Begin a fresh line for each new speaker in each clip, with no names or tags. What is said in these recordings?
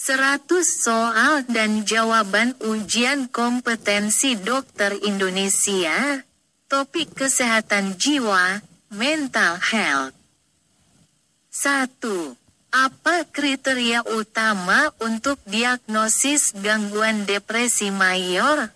100 soal dan jawaban ujian kompetensi dokter Indonesia. Topik kesehatan jiwa, mental health. 1. Apa kriteria utama untuk diagnosis gangguan depresi mayor?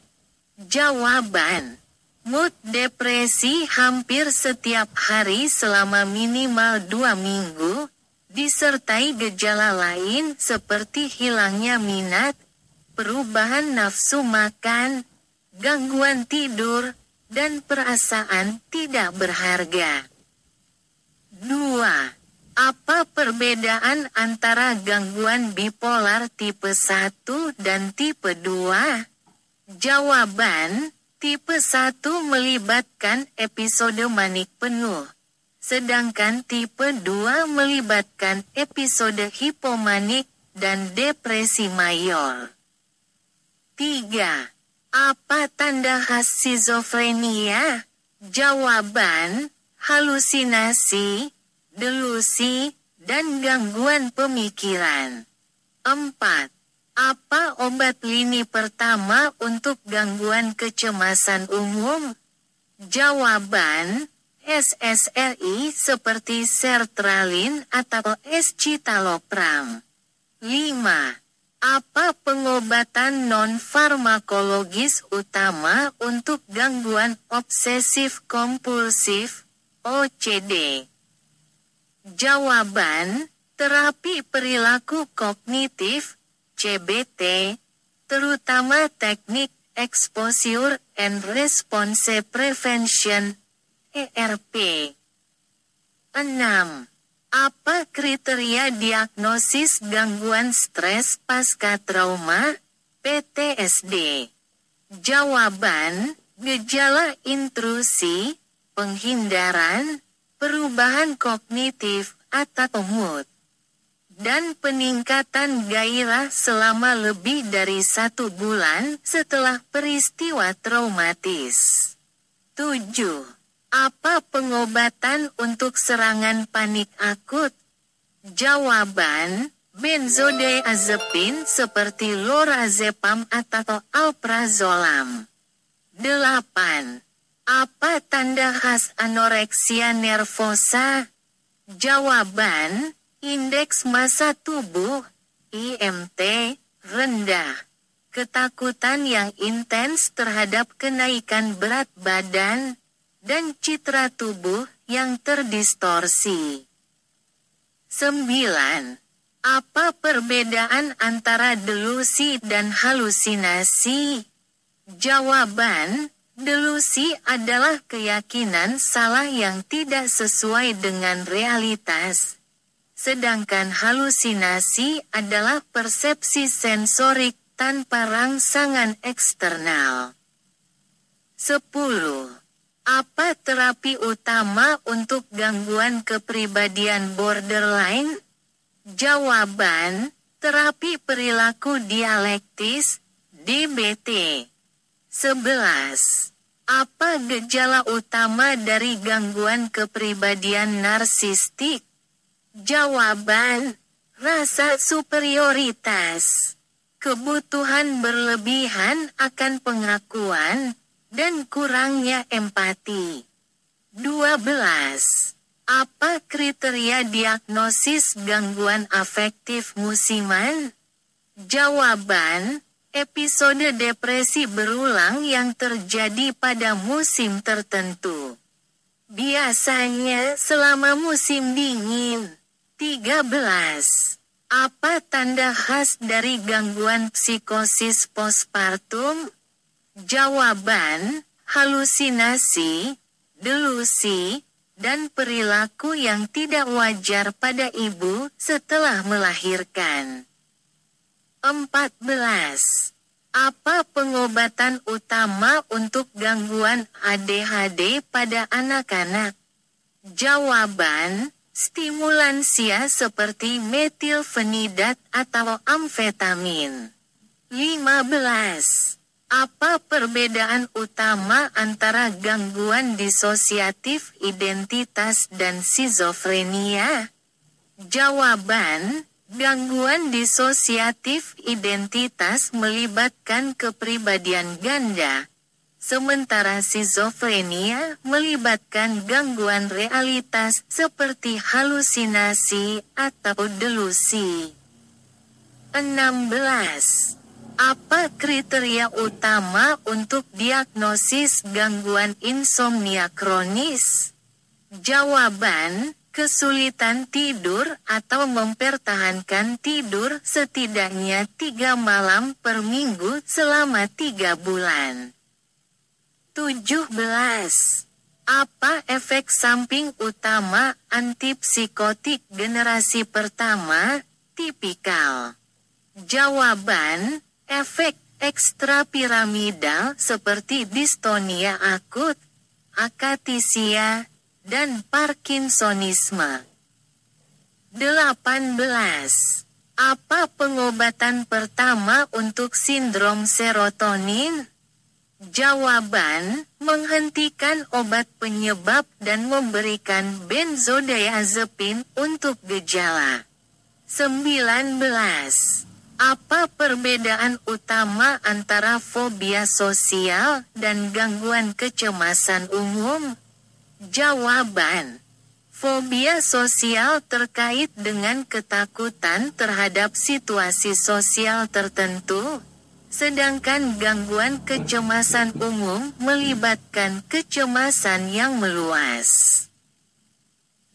Jawaban: mood depresi hampir setiap hari selama minimal 2 minggu, disertai gejala lain seperti hilangnya minat, perubahan nafsu makan, gangguan tidur, dan perasaan tidak berharga. 2. Apa perbedaan antara gangguan bipolar tipe 1 dan tipe 2? Jawaban: tipe 1 melibatkan episode manik penuh, sedangkan tipe 2 melibatkan episode hipomanik dan depresi mayor. 3. Apa tanda khas skizofrenia? Jawaban: halusinasi, delusi, dan gangguan pemikiran. 4. Apa obat lini pertama untuk gangguan kecemasan umum? Jawaban: SSRI seperti sertralin atau escitalopram. 5. Apa pengobatan non-farmakologis utama untuk gangguan obsesif kompulsif, OCD? Jawaban: terapi perilaku kognitif, CBT, terutama teknik exposure and response prevention, ERP. 6. Apa kriteria diagnosis gangguan stres pasca trauma, PTSD? Jawaban: gejala intrusi, penghindaran, perubahan kognitif atau mood, dan peningkatan gairah selama lebih dari 1 bulan setelah peristiwa traumatis. 7. Apa pengobatan untuk serangan panik akut? Jawaban: benzodiazepin seperti lorazepam atau alprazolam. 8. Apa tanda khas anoreksia nervosa? Jawaban: indeks massa tubuh, IMT, rendah. Ketakutan yang intens terhadap kenaikan berat badan, dan citra tubuh yang terdistorsi. 9. Apa perbedaan antara delusi dan halusinasi? Jawaban: delusi adalah keyakinan salah yang tidak sesuai dengan realitas, sedangkan halusinasi adalah persepsi sensorik tanpa rangsangan eksternal. 10. Apa terapi utama untuk gangguan kepribadian borderline? Jawaban: terapi perilaku dialektis, DBT. 11. Apa gejala utama dari gangguan kepribadian narsistik? Jawaban: rasa superioritas, kebutuhan berlebihan akan pengakuan, dan kurangnya empati. 12. Apa kriteria diagnosis gangguan afektif musiman? Jawaban: episode depresi berulang yang terjadi pada musim tertentu, biasanya selama musim dingin. 13. Apa tanda khas dari gangguan psikosis postpartum? Jawaban: halusinasi, delusi, dan perilaku yang tidak wajar pada ibu setelah melahirkan. 14. Apa pengobatan utama untuk gangguan ADHD pada anak-anak? Jawaban: stimulansia seperti metilfenidat atau amfetamin. 15. Apa perbedaan utama antara gangguan disosiatif identitas dan skizofrenia? Jawaban: Gangguan disosiatif identitas melibatkan kepribadian ganda, sementara skizofrenia melibatkan gangguan realitas seperti halusinasi atau delusi. 16. Apa kriteria utama untuk diagnosis gangguan insomnia kronis? Jawaban, kesulitan tidur atau mempertahankan tidur setidaknya 3 malam per minggu selama 3 bulan. 17. Apa efek samping utama antipsikotik generasi pertama, tipikal? Jawaban, efek ekstrapiramidal seperti distonia akut, akatisia, dan Parkinsonisme. 18. Apa pengobatan pertama untuk sindrom serotonin? Jawaban, menghentikan obat penyebab dan memberikan benzodiazepin untuk gejala. 19. Apa perbedaan utama antara fobia sosial dan gangguan kecemasan umum? Jawaban, fobia sosial terkait dengan ketakutan terhadap situasi sosial tertentu, sedangkan gangguan kecemasan umum melibatkan kecemasan yang meluas.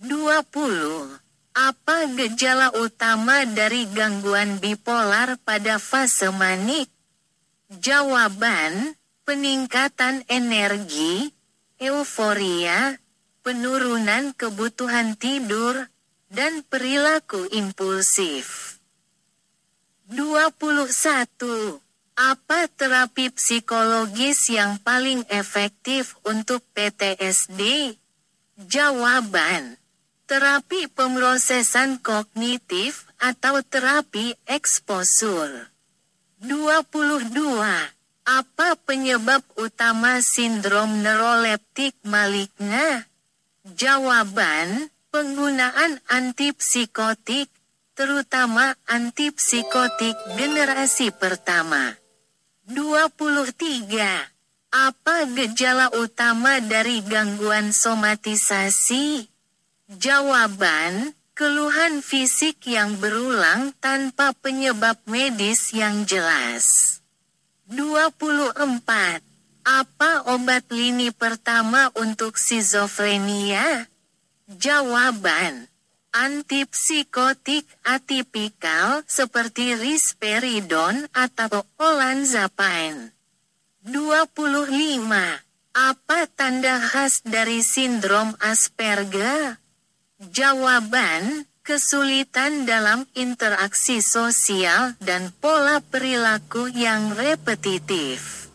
20. Apa gejala utama dari gangguan bipolar pada fase manik? Jawaban, peningkatan energi, euforia, penurunan kebutuhan tidur, dan perilaku impulsif. 21. Apa terapi psikologis yang paling efektif untuk PTSD? Jawaban, terapi pemrosesan kognitif atau terapi eksposur. 22. Apa penyebab utama sindrom neuroleptik maligna? Jawaban, penggunaan antipsikotik, terutama antipsikotik generasi pertama. 23. Apa gejala utama dari gangguan somatisasi? Jawaban, keluhan fisik yang berulang tanpa penyebab medis yang jelas. 24. Apa obat lini pertama untuk skizofrenia? Jawaban, antipsikotik atipikal seperti risperidon atau olanzapine. 25. Apa tanda khas dari sindrom Asperger? Jawaban, kesulitan dalam interaksi sosial dan pola perilaku yang repetitif.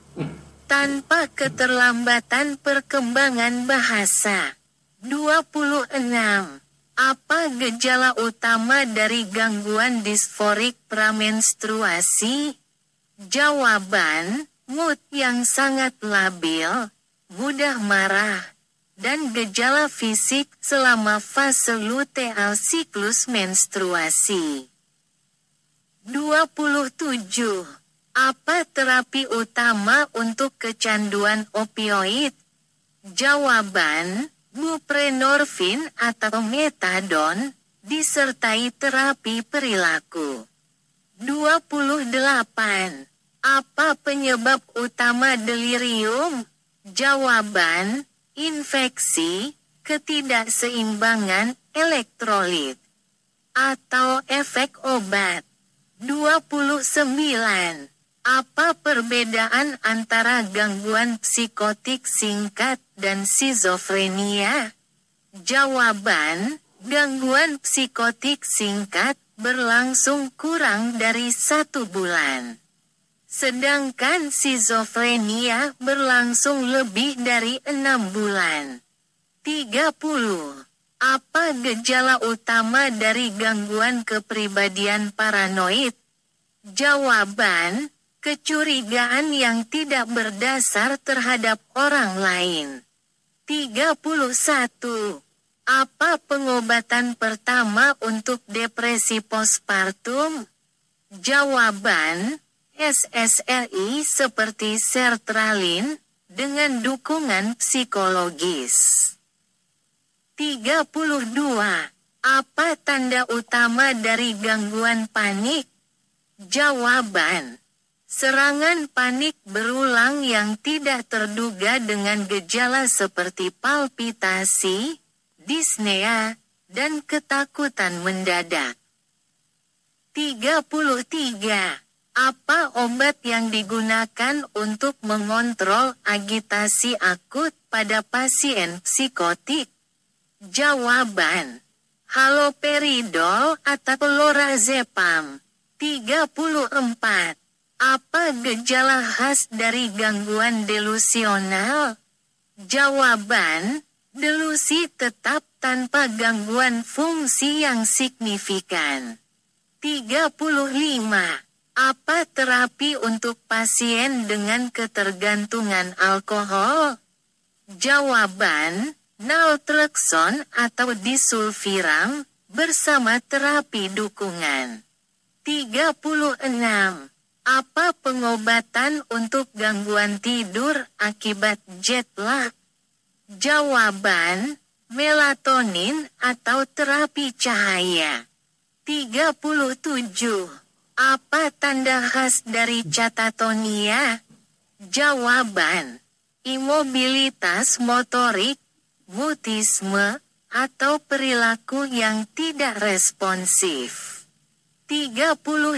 Tanpa keterlambatan perkembangan bahasa. 26. Apa gejala utama dari gangguan disforik pramenstruasi? Jawaban, mood yang sangat labil, mudah marah, dan gejala fisik selama fase luteal siklus menstruasi. 27. Apa terapi utama untuk kecanduan opioid? Jawaban, buprenorfin atau metadon, disertai terapi perilaku. 28. Apa penyebab utama delirium? Jawaban, infeksi, ketidakseimbangan elektrolit, atau efek obat. 29. Apa perbedaan antara gangguan psikotik singkat dan skizofrenia? Jawaban, gangguan psikotik singkat berlangsung kurang dari 1 bulan. Sedangkan skizofrenia berlangsung lebih dari 6 bulan. 30. Apa gejala utama dari gangguan kepribadian paranoid? Jawaban, kecurigaan yang tidak berdasar terhadap orang lain. 31. Apa pengobatan pertama untuk depresi postpartum? Jawaban, SSRI seperti sertralin, dengan dukungan psikologis. 32. Apa tanda utama dari gangguan panik? Jawaban, serangan panik berulang yang tidak terduga dengan gejala seperti palpitasi, dyspnea, dan ketakutan mendadak. 33. Apa obat yang digunakan untuk mengontrol agitasi akut pada pasien psikotik? Jawaban, haloperidol atau lorazepam. 34. Apa gejala khas dari gangguan delusional? Jawaban, delusi tetap tanpa gangguan fungsi yang signifikan. 35. Apa terapi untuk pasien dengan ketergantungan alkohol? Jawaban, naltrexon atau disulfiram, bersama terapi dukungan. 36. Apa pengobatan untuk gangguan tidur akibat jet lag? Jawaban, melatonin atau terapi cahaya. 37. Apa tanda khas dari catatonia? Jawaban, imobilitas motorik, mutisme, atau perilaku yang tidak responsif. 38.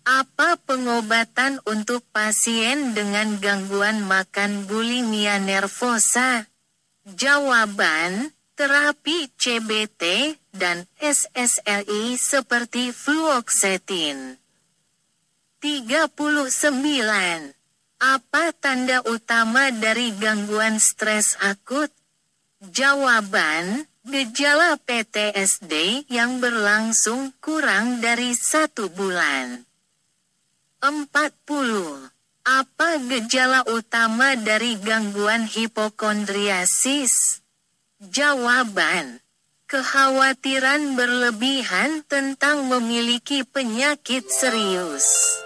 Apa pengobatan untuk pasien dengan gangguan makan bulimia nervosa? Jawaban, terapi CBT dan SSRI seperti fluoxetine. 39. Apa tanda utama dari gangguan stres akut? Jawaban, gejala PTSD yang berlangsung kurang dari 1 bulan. 40. Apa gejala utama dari gangguan hipokondriasis? Jawaban, kekhawatiran berlebihan tentang memiliki penyakit serius.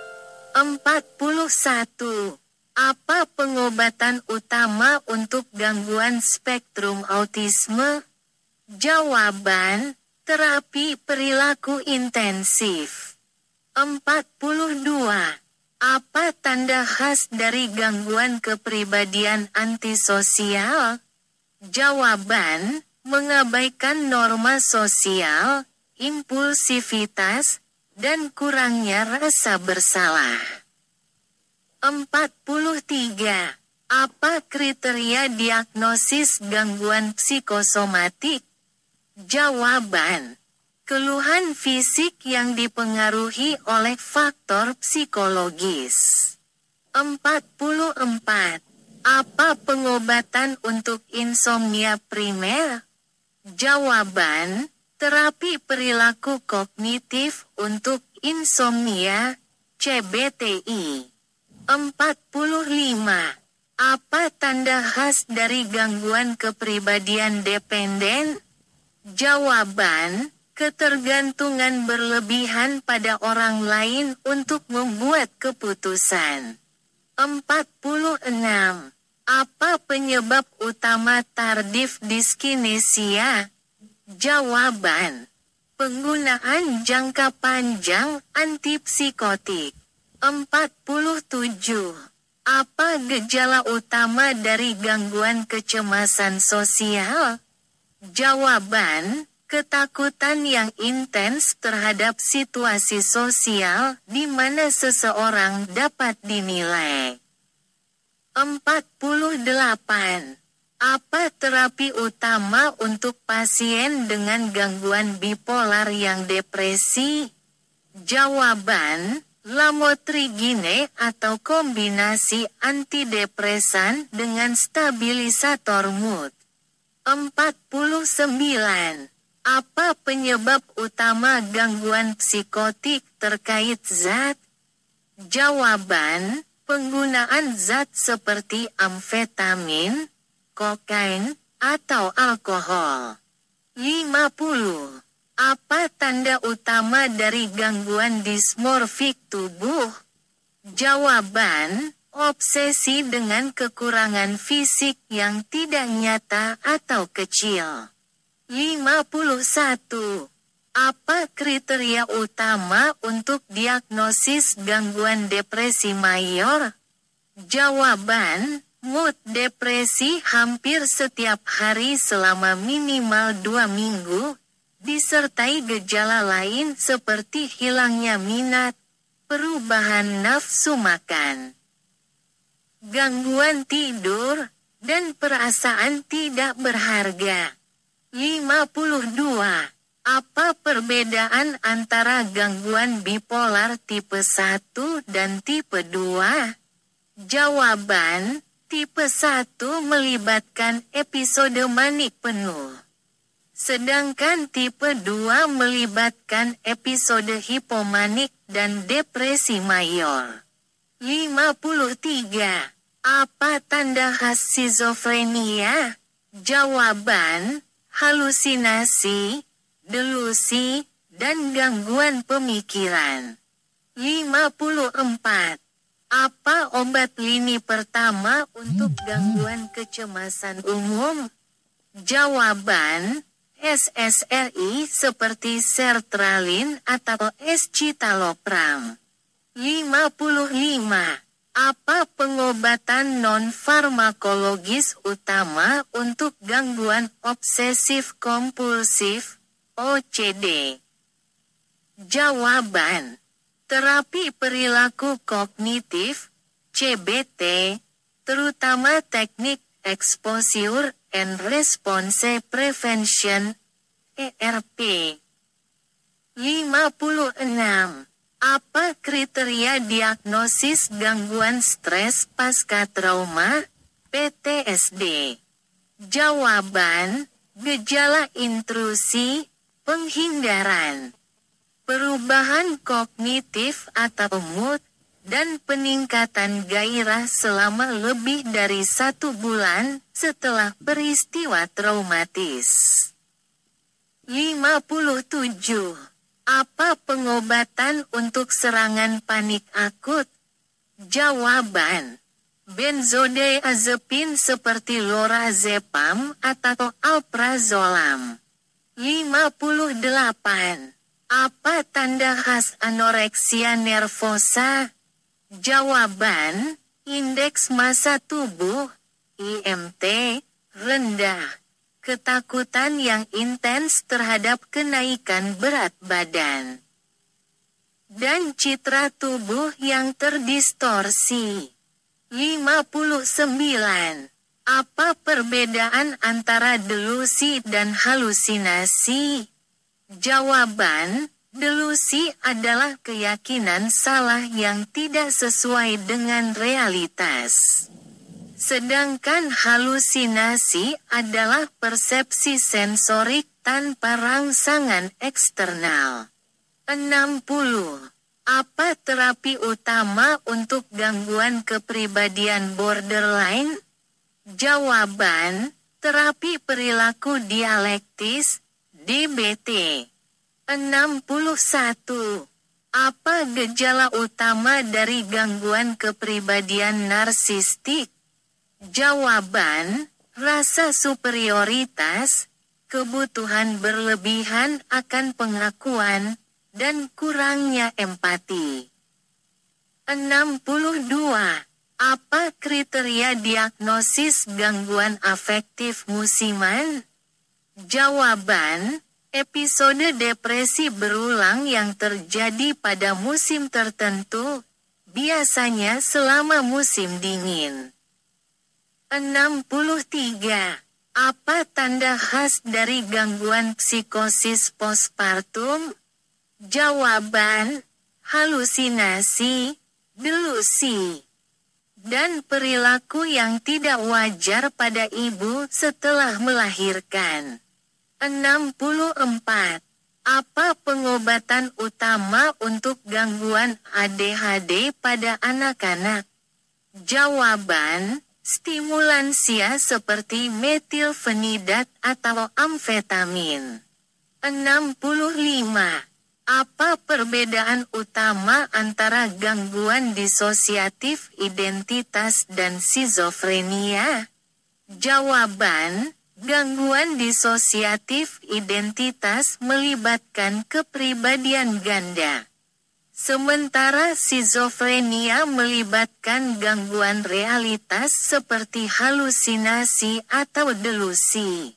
41. Apa pengobatan utama untuk gangguan spektrum autisme? Jawaban, terapi perilaku intensif. 42. Apa tanda khas dari gangguan kepribadian antisosial? Jawaban, mengabaikan norma sosial, impulsivitas, dan kurangnya rasa bersalah. 43. Apa kriteria diagnosis gangguan psikosomatik? Jawaban, keluhan fisik yang dipengaruhi oleh faktor psikologis. 44. Apa pengobatan untuk insomnia primer? Jawaban, terapi perilaku kognitif untuk insomnia, CBTI. 45. Apa tanda khas dari gangguan kepribadian dependen? Jawaban, ketergantungan berlebihan pada orang lain untuk membuat keputusan. 46. Apa penyebab utama tardif diskinesia? Jawaban, penggunaan jangka panjang antipsikotik. 47. Apa gejala utama dari gangguan kecemasan sosial? Jawaban, ketakutan yang intens terhadap situasi sosial di mana seseorang dapat dinilai. 48. Apa terapi utama untuk pasien dengan gangguan bipolar yang depresi? Jawaban, lamotrigine atau kombinasi antidepresan dengan stabilisator mood. 49. Apa penyebab utama gangguan psikotik terkait zat? Jawaban, penggunaan zat seperti amfetamin, kokain, atau alkohol. 50. Apa tanda utama dari gangguan dismorfik tubuh? Jawaban, obsesi dengan kekurangan fisik yang tidak nyata atau kecil. 51. Apa kriteria utama untuk diagnosis gangguan depresi mayor? Jawaban, mood depresi hampir setiap hari selama minimal 2 minggu, disertai gejala lain seperti hilangnya minat, perubahan nafsu makan, gangguan tidur, dan perasaan tidak berharga. 52. Apa perbedaan antara gangguan bipolar tipe 1 dan tipe 2? Jawaban, tipe 1 melibatkan episode manik penuh. Sedangkan tipe 2 melibatkan episode hipomanik dan depresi mayor. 53. Apa tanda khas skizofrenia? Jawaban, halusinasi, delusi, dan gangguan pemikiran. 54. Apa obat lini pertama untuk gangguan kecemasan umum? Jawaban, SSRI seperti sertralin atau escitalopram. 55. Apa pengobatan non-farmakologis utama untuk gangguan obsesif kompulsif, OCD? Jawaban, terapi perilaku kognitif, CBT, terutama teknik exposure and response prevention, ERP. 56. Apa kriteria diagnosis gangguan stres pasca trauma, PTSD? Jawaban, gejala intrusi, penghindaran, perubahan kognitif atau mood, dan peningkatan gairah selama lebih dari 1 bulan setelah peristiwa traumatis. 57. Apa pengobatan untuk serangan panik akut? Jawaban, benzodiazepin seperti lorazepam atau alprazolam. 58. Apa tanda khas anoreksia nervosa? Jawaban, indeks massa tubuh, IMT, rendah. Ketakutan yang intens terhadap kenaikan berat badan. Dan citra tubuh yang terdistorsi. 59. Apa perbedaan antara delusi dan halusinasi? Jawaban, delusi adalah keyakinan salah yang tidak sesuai dengan realitas. Sedangkan halusinasi adalah persepsi sensorik tanpa rangsangan eksternal. 60. Apa terapi utama untuk gangguan kepribadian borderline? Jawaban, terapi perilaku dialektis, DBT. 61. Apa gejala utama dari gangguan kepribadian narsistik? Jawaban, rasa superioritas, kebutuhan berlebihan akan pengakuan, dan kurangnya empati. 62. Apa kriteria diagnosis gangguan afektif musiman? Jawaban, episode depresi berulang yang terjadi pada musim tertentu, biasanya selama musim dingin. 63. Apa tanda khas dari gangguan psikosis postpartum? Jawaban, halusinasi, delusi, dan perilaku yang tidak wajar pada ibu setelah melahirkan. 64. Apa pengobatan utama untuk gangguan ADHD pada anak-anak? Jawaban, Stimulansia seperti metilfenidat atau amfetamin. 65. Apa perbedaan utama antara gangguan disosiatif identitas dan skizofrenia? Jawaban, gangguan disosiatif identitas melibatkan kepribadian ganda. Sementara skizofrenia melibatkan gangguan realitas seperti halusinasi atau delusi.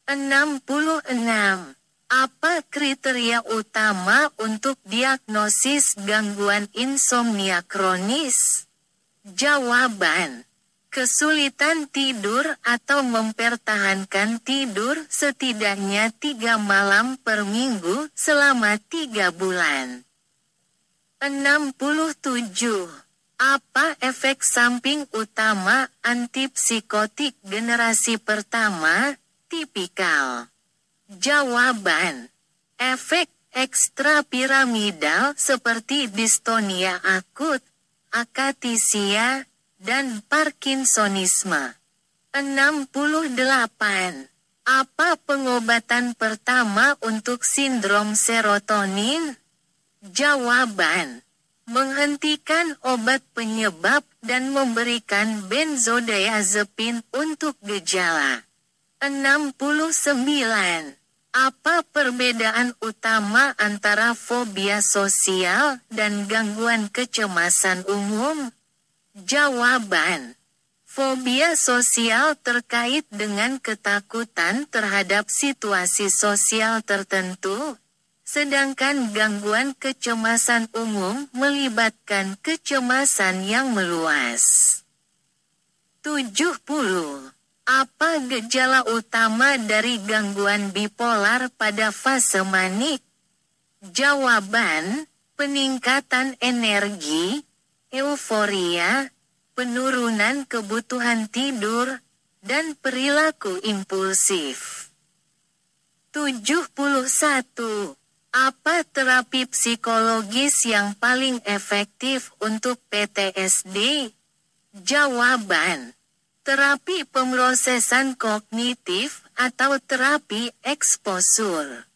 66. Apa kriteria utama untuk diagnosis gangguan insomnia kronis? Jawaban, kesulitan tidur atau mempertahankan tidur setidaknya 3 malam per minggu selama 3 bulan. 67. Apa efek samping utama antipsikotik generasi pertama, tipikal? Jawaban, efek ekstrapiramidal seperti distonia akut, akatisia, dan Parkinsonisme. 68. Apa pengobatan pertama untuk sindrom serotonin? Jawaban, menghentikan obat penyebab dan memberikan benzodiazepin untuk gejala. 69. Apa perbedaan utama antara fobia sosial dan gangguan kecemasan umum? Jawaban, fobia sosial terkait dengan ketakutan terhadap situasi sosial tertentu, sedangkan gangguan kecemasan umum melibatkan kecemasan yang meluas. 70. Apa gejala utama dari gangguan bipolar pada fase manik? Jawaban, peningkatan energi, euforia, penurunan kebutuhan tidur, dan perilaku impulsif. 71. Apa terapi psikologis yang paling efektif untuk PTSD? Jawaban, terapi pemrosesan kognitif atau terapi eksposur.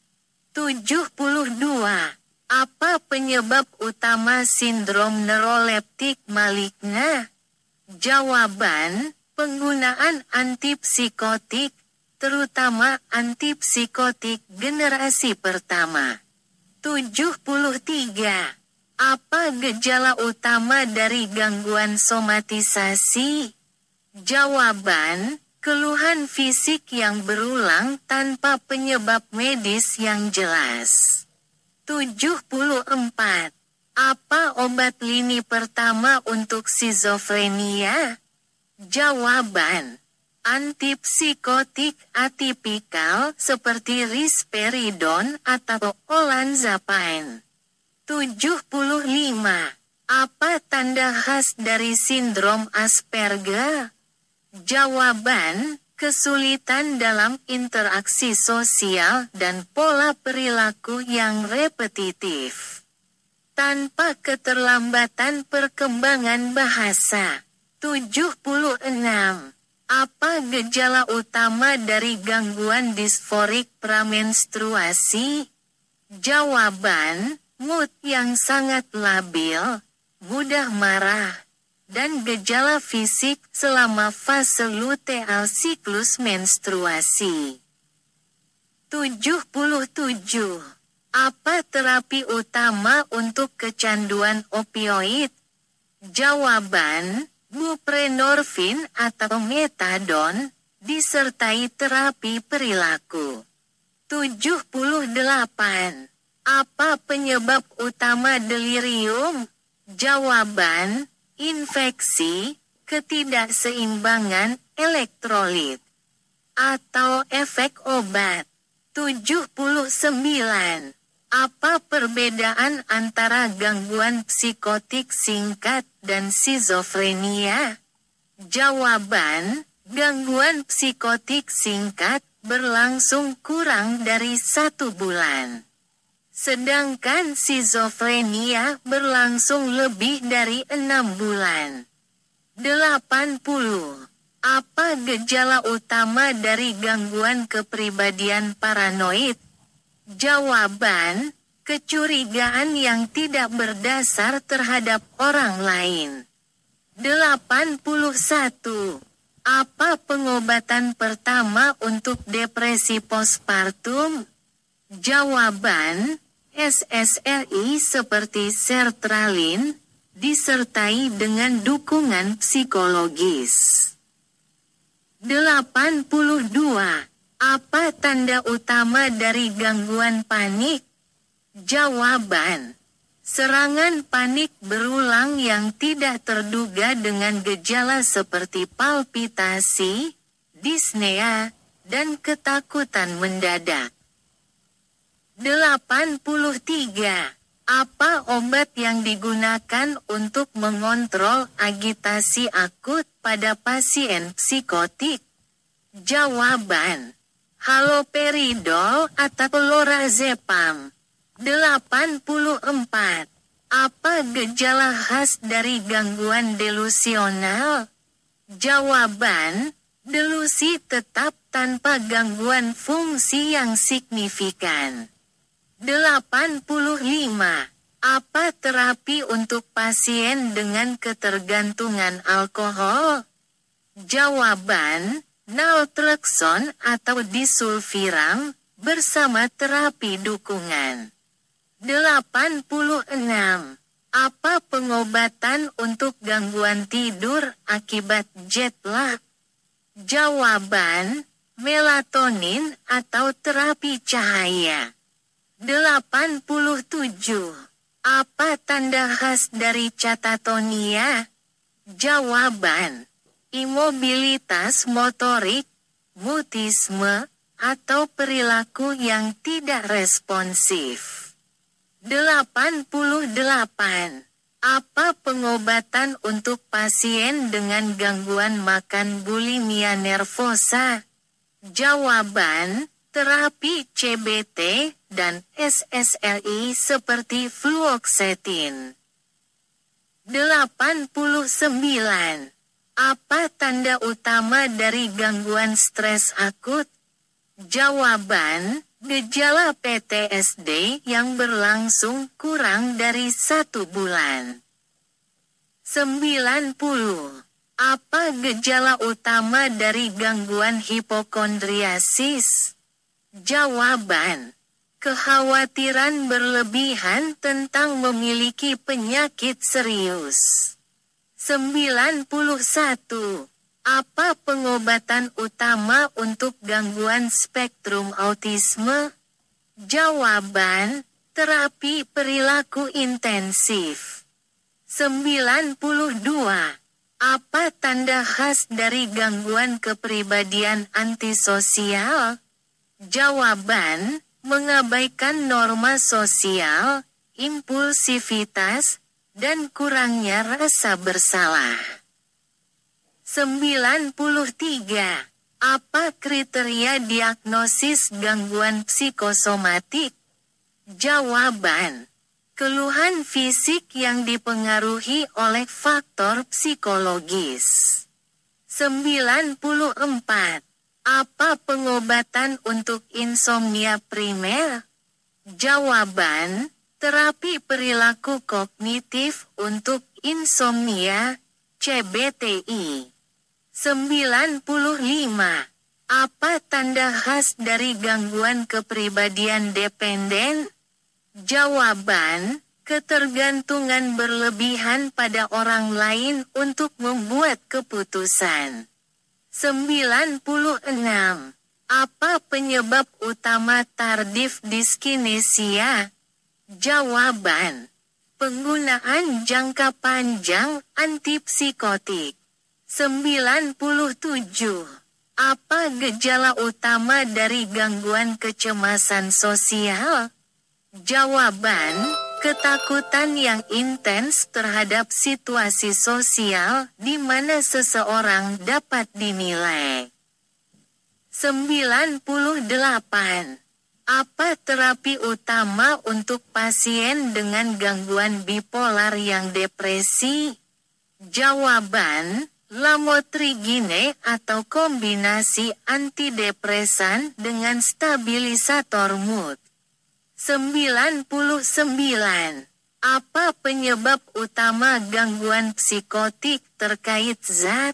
72. Apa penyebab utama sindrom neuroleptik maligna? Jawaban, penggunaan antipsikotik, terutama antipsikotik generasi pertama. 73. Apa gejala utama dari gangguan somatisasi? Jawaban, keluhan fisik yang berulang tanpa penyebab medis yang jelas. 74. Apa obat lini pertama untuk skizofrenia? Jawaban, antipsikotik atipikal seperti risperidon atau olanzapine. 75. Apa tanda khas dari sindrom Asperger? Jawaban, kesulitan dalam interaksi sosial dan pola perilaku yang repetitif. Tanpa keterlambatan perkembangan bahasa. 76. Apa gejala utama dari gangguan disforik pramenstruasi? Jawaban, mood yang sangat labil, mudah marah, dan gejala fisik selama fase luteal siklus menstruasi. 77. Apa terapi utama untuk kecanduan opioid? Jawaban, buprenorfin atau metadon, disertai terapi perilaku. 78. Apa penyebab utama delirium? Jawaban, infeksi, ketidakseimbangan elektrolit, atau efek obat. 79. Apa perbedaan antara gangguan psikotik singkat dan skizofrenia? Jawaban, gangguan psikotik singkat berlangsung kurang dari 1 bulan. Sedangkan skizofrenia berlangsung lebih dari 6 bulan. 80. Apa gejala utama dari gangguan kepribadian paranoid? Jawaban, kecurigaan yang tidak berdasar terhadap orang lain. 81. Apa pengobatan pertama untuk depresi postpartum? Jawaban, SSRI seperti sertralin, disertai dengan dukungan psikologis. 82. Apa tanda utama dari gangguan panik? Jawaban, serangan panik berulang yang tidak terduga dengan gejala seperti palpitasi, disnea, dan ketakutan mendadak. 83. Apa obat yang digunakan untuk mengontrol agitasi akut pada pasien psikotik? Jawaban, haloperidol atau lorazepam. 84. Apa gejala khas dari gangguan delusional? Jawaban, delusi tetap tanpa gangguan fungsi yang signifikan. 85. Apa terapi untuk pasien dengan ketergantungan alkohol? Jawaban, naltrexon atau disulfiram, bersama terapi dukungan. 86. Apa pengobatan untuk gangguan tidur akibat jet lag? Jawaban, melatonin atau terapi cahaya. 87. Apa tanda khas dari catatonia? Jawaban, imobilitas motorik, mutisme, atau perilaku yang tidak responsif. 88. Apa pengobatan untuk pasien dengan gangguan makan bulimia nervosa? Jawaban, terapi CBT dan SSRI seperti fluoxetine. 89. Apa tanda utama dari gangguan stres akut? Jawaban, gejala PTSD yang berlangsung kurang dari 1 bulan. 90. Apa gejala utama dari gangguan hipokondriasis? Jawaban, kekhawatiran berlebihan tentang memiliki penyakit serius. 91. Apa pengobatan utama untuk gangguan spektrum autisme? Jawaban, terapi perilaku intensif. 92. Apa tanda khas dari gangguan kepribadian antisosial? Jawaban, mengabaikan norma sosial, impulsivitas, dan kurangnya rasa bersalah. 93. Apa kriteria diagnosis gangguan psikosomatik? Jawaban, keluhan fisik yang dipengaruhi oleh faktor psikologis. 94. Apa pengobatan untuk insomnia primer? Jawaban, terapi perilaku kognitif untuk insomnia, CBTI. 95. Apa tanda khas dari gangguan kepribadian dependen? Jawaban, ketergantungan berlebihan pada orang lain untuk membuat keputusan. 96. Apa penyebab utama tardif dyskinesia? Jawaban, penggunaan jangka panjang antipsikotik. 97. Apa gejala utama dari gangguan kecemasan sosial? Jawaban, ketakutan yang intens terhadap situasi sosial di mana seseorang dapat dinilai. 98. Apa terapi utama untuk pasien dengan gangguan bipolar yang depresi? Jawaban, Lamotrigine atau kombinasi antidepresan dengan stabilisator mood. 99. Apa penyebab utama gangguan psikotik terkait zat?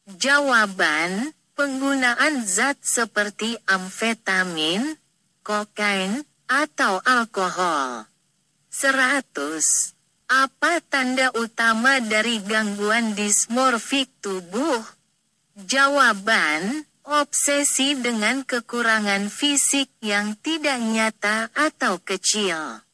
Jawaban, penggunaan zat seperti amfetamin, kokain, atau alkohol. 100. Apa tanda utama dari gangguan dismorfik tubuh? Jawaban, obsesi dengan kekurangan fisik yang tidak nyata atau kecil.